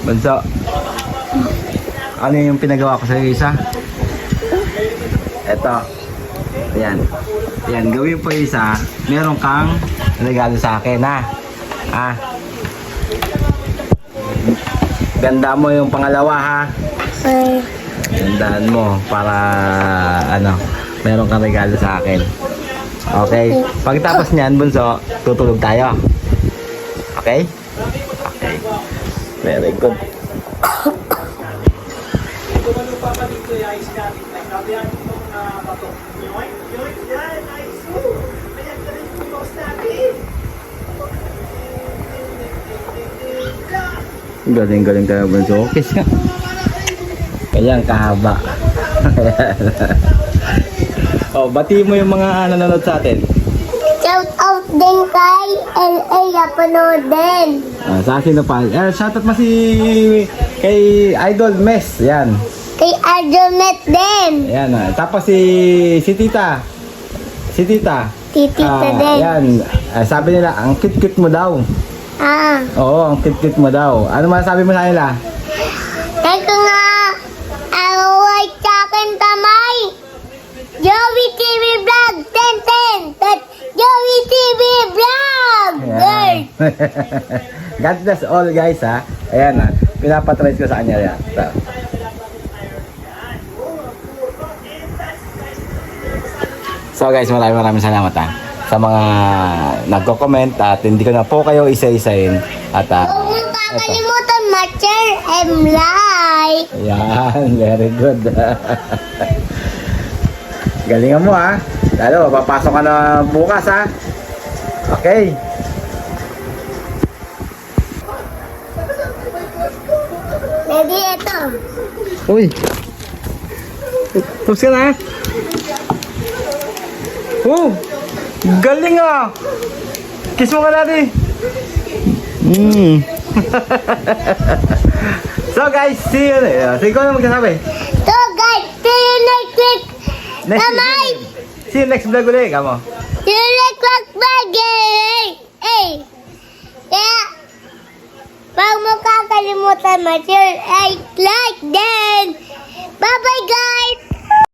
Bunso. Ano yung pinagawa ko sa isa? Eto. Ayan. Ayan, gawin po yung isa. Meron kang regalo sa akin, ha? Ah. Ganda mo yung pangalawa, ha? Ay. Gandaan mo para ano, meron kang regalo sa akin. Okay? Pagkatapos niyan, Bunso, tutulog tayo. Okay? Okay. Very good. Galing-galing tayo, Bunso. Okay siya. Kaya kahaba. Oh, bati mo yung mga nanonood sa atin. Shout out din kay L.A. Yapanood din. Sa sino pa? Shoutout mo si kay Idol Mess. Yan. Kay Arjonet din. Yan. Tapos si Tita. Si Tita. Titita din. Yan. Sabi nila, ang cute-cute mo daw. Ah. Oo, ang cute-cute mo daw. Ano masasabi mo sa nila? Ito nga. Away sa akin tamay. Joey TV Vlog 1010. That's Joey TV Vlog. Yan. God bless all guys, ha. Ayan, ha. Pinapatrace ko sa kanya yan. So. So guys, maraming salamat, ha, sa mga nagko-comment at hindi ko na po kayo isa-isahin at Huwag mong kakalimutan ma-share and like. yan, very good. Galingan mo, ha. Lalo, papasok ka na bukas, ha. Okay. Ready ito. Uy. Tapos ka na, ha. Oh, galing, ah. Kiss mo ka natin. So guys, see you. Sige ko na magsasabi. So guys, see you next week. Tamay. See you next vlog ulit, kamo. See you next week. Bye. Hey. Kaya, huwag mo kakalimutan ma-share and like din. Bye-bye guys.